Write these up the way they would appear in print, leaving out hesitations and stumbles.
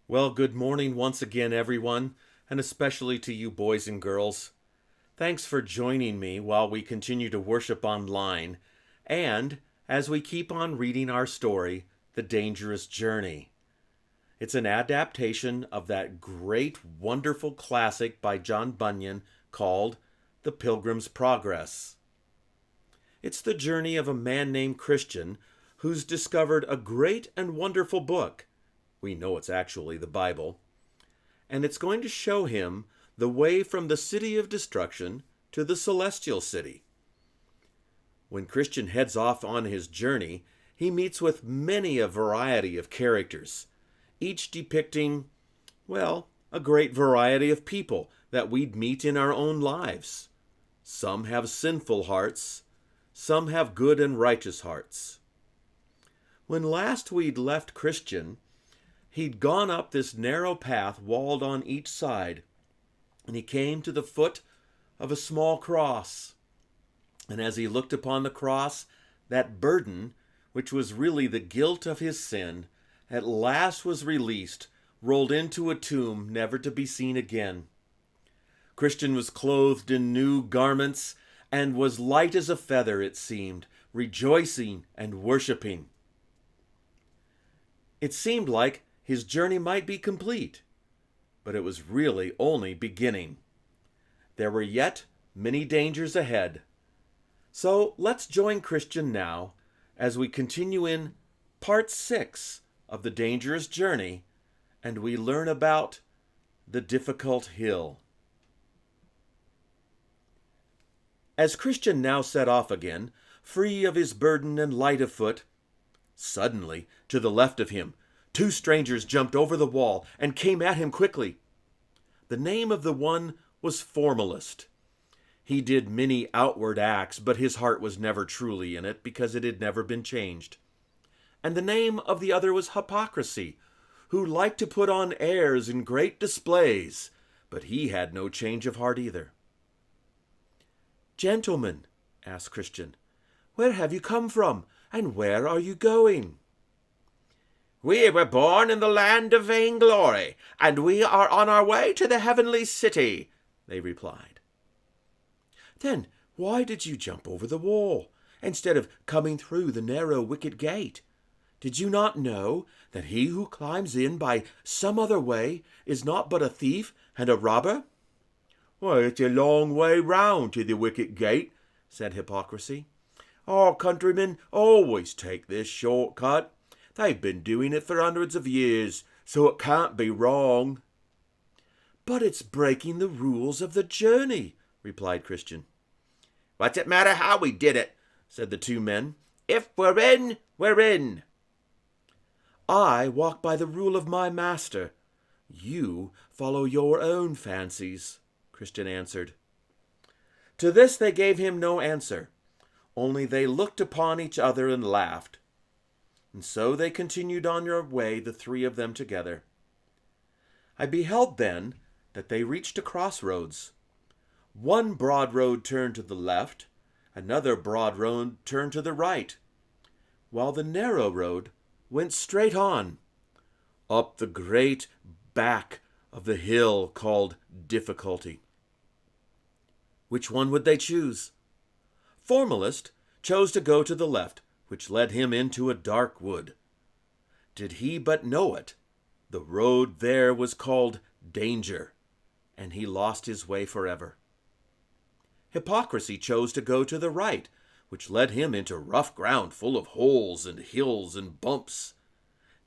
Well, good morning once again, everyone, and especially to you boys and girls. Thanks for joining me while we continue to worship online and as we keep on reading our story, The Dangerous Journey. It's an adaptation of that great, wonderful classic by John Bunyan called The Pilgrim's Progress. It's the journey of a man named Christian who's discovered a great and wonderful book. We know it's actually the Bible. And it's going to show him the way from the city of destruction to the celestial city. When Christian heads off on his journey, he meets with many a variety of characters, each depicting, well, a great variety of people that we'd meet in our own lives. Some have sinful hearts, some have good and righteous hearts. When last we'd left Christian, he'd gone up this narrow path walled on each side, and he came to the foot of a small cross. And as he looked upon the cross, that burden, which was really the guilt of his sin, at last was released, rolled into a tomb never to be seen again. Christian was clothed in new garments, and was light as a feather, it seemed, rejoicing and worshiping. It seemed like his journey might be complete, but it was really only beginning. There were yet many dangers ahead. So let's join Christian now as we continue in part 6 of The Dangerous Journey, and we learn about the difficult hill. As Christian now set off again, free of his burden and light of foot, suddenly, to the left of him, 2 strangers jumped over the wall and came at him quickly. The name of the one was Formalist. He did many outward acts, but his heart was never truly in it because it had never been changed. And the name of the other was Hypocrisy, who liked to put on airs and great displays, but he had no change of heart either. "Gentlemen," asked Christian, "where have you come from, and where are you going?" "We were born in the land of vainglory, and we are on our way to the heavenly city," they replied. "Then why did you jump over the wall, instead of coming through the narrow wicket gate? Did you not know that he who climbs in by some other way is not but a thief and a robber?" "Well, it's a long way round to the wicket gate," said Hypocrisy. "Our countrymen always take this short cut. They've been doing it for hundreds of years, so it can't be wrong." "But it's breaking the rules of the journey," replied Christian. "What's it matter how we did it?" said the 2 men. "If we're in, we're in." "I walk by the rule of my master. You follow your own fancies," Christian answered. To this they gave him no answer, only they looked upon each other and laughed. And so they continued on their way, the 3 of them together. I beheld then that they reached a crossroads. One broad road turned to the left, another broad road turned to the right, while the narrow road went straight on, up the great back of the hill called Difficulty. Which one would they choose? Formalist chose to go to the left, which led him into a dark wood. Did he but know it, the road there was called Danger, and he lost his way forever. Hypocrisy chose to go to the right, which led him into rough ground full of holes and hills and bumps.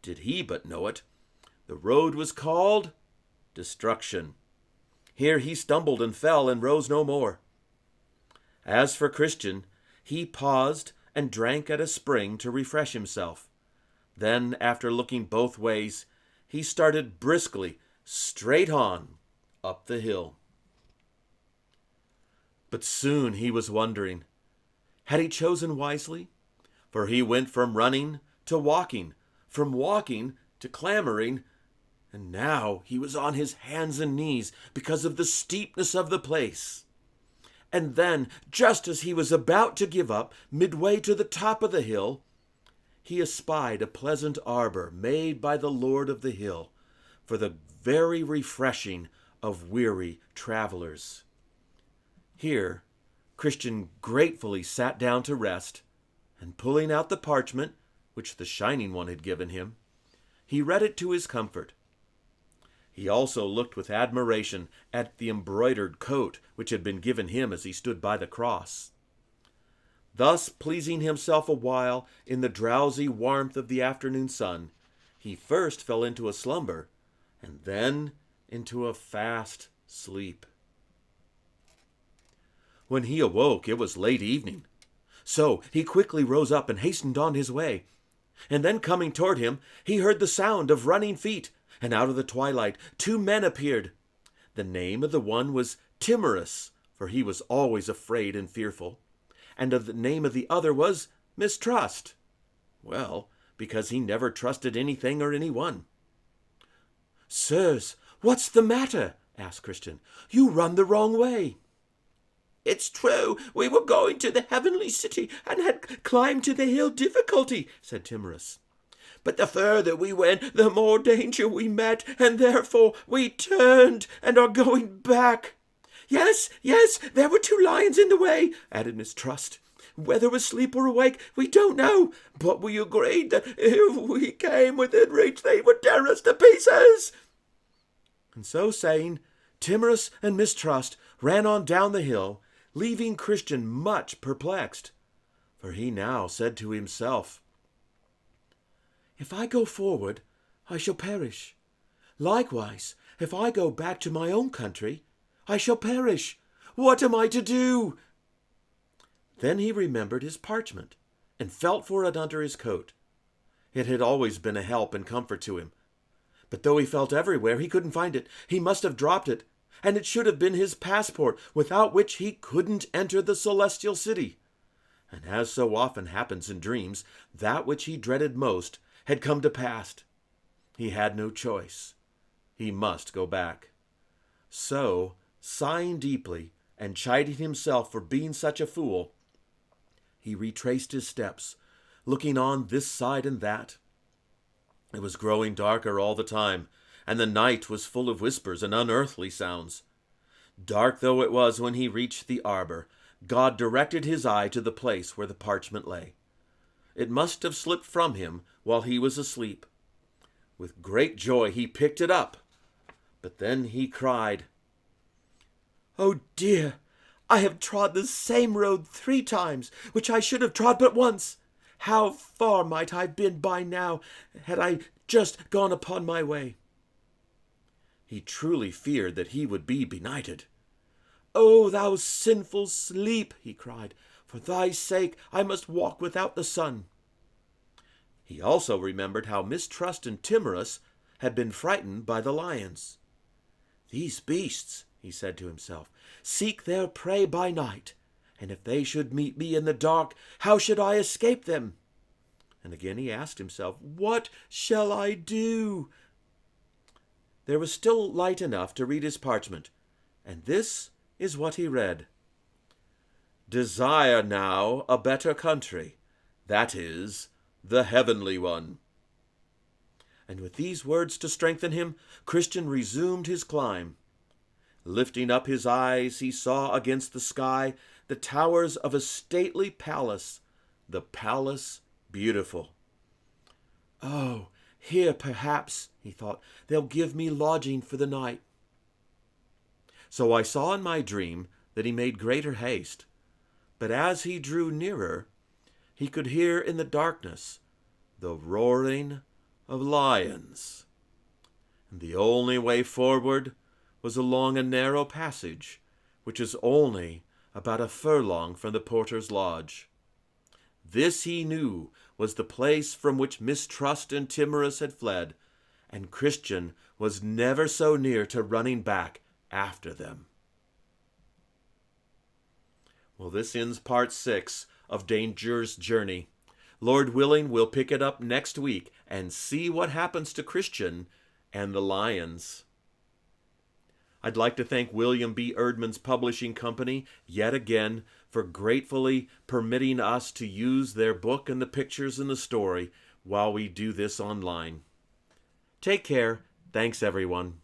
Did he but know it, the road was called Destruction. Here he stumbled and fell and rose no more. As for Christian, he paused and drank at a spring to refresh himself. Then, after looking both ways, he started briskly straight on up the hill. But soon he was wondering, had he chosen wisely? For he went from running to walking, from walking to clambering, and now he was on his hands and knees because of the steepness of the place. And then, just as he was about to give up, midway to the top of the hill, he espied a pleasant arbor made by the Lord of the hill, for the very refreshing of weary travelers. Here, Christian gratefully sat down to rest, and pulling out the parchment, which the Shining One had given him, he read it to his comfort. He also looked with admiration at the embroidered coat which had been given him as he stood by the cross. Thus pleasing himself a while in the drowsy warmth of the afternoon sun, he first fell into a slumber, and then into a fast sleep. When he awoke, it was late evening. So he quickly rose up and hastened on his way. And then coming toward him, he heard the sound of running feet, and out of the twilight 2 men appeared. The name of the one was Timorous, for he was always afraid and fearful, and the name of the other was Mistrust. Well, because he never trusted anything or anyone. "Sirs, what's the matter?" asked Christian. "You run the wrong way." "It's true, we were going to the heavenly city and had climbed to the hill Difficulty," said Timorous. "But the further we went, the more danger we met, and therefore we turned and are going back." Yes, there were 2 lions in the way," added Mistrust. "Whether asleep or awake, we don't know, but we agreed that if we came within reach, they would tear us to pieces." And so saying, Timorous and Mistrust ran on down the hill, leaving Christian much perplexed, for he now said to himself, "If I go forward, I shall perish. Likewise, if I go back to my own country, I shall perish. What am I to do?" Then he remembered his parchment, and felt for it under his coat. It had always been a help and comfort to him. But though he felt everywhere, he couldn't find it. He must have dropped it, and it should have been his passport, without which he couldn't enter the celestial city. And as so often happens in dreams, that which he dreaded most had come to pass. He had no choice. He must go back. So, sighing deeply and chiding himself for being such a fool, he retraced his steps, looking on this side and that. It was growing darker all the time, and the night was full of whispers and unearthly sounds. Dark though it was when he reached the arbor, God directed his eye to the place where the parchment lay. It must have slipped from him while he was asleep. With great joy he picked it up, but then he cried, "Oh dear, I have trod the same road 3 times, which I should have trod but once. How far might I have been by now, had I just gone upon my way?" He truly feared that he would be benighted. "O thou sinful sleep," he cried, "for thy sake I must walk without the sun." He also remembered how Mistrust and Timorous had been frightened by the lions. "These beasts," he said to himself, "seek their prey by night, and if they should meet me in the dark, how should I escape them?" And again he asked himself, "What shall I do?" There was still light enough to read his parchment, and this is what he read. "Desire now a better country, that is, the heavenly one." And with these words to strengthen him, Christian resumed his climb. Lifting up his eyes, he saw against the sky the towers of a stately palace, the palace beautiful. "Oh, here perhaps," he thought, "they'll give me lodging for the night." So I saw in my dream that he made greater haste, but as he drew nearer, he could hear in the darkness the roaring of lions. And the only way forward was along a narrow passage, which is only about a furlong from the porter's lodge. This he knew was the place from which Mistrust and Timorous had fled, and Christian was never so near to running back after them. Well, this ends part 6 of Danger's Journey. Lord willing, we'll pick it up next week and see what happens to Christian and the lions. I'd like to thank William B. Eerdmans Publishing Company yet again for gratefully permitting us to use their book and the pictures in the story while we do this online. Take care Thanks, everyone.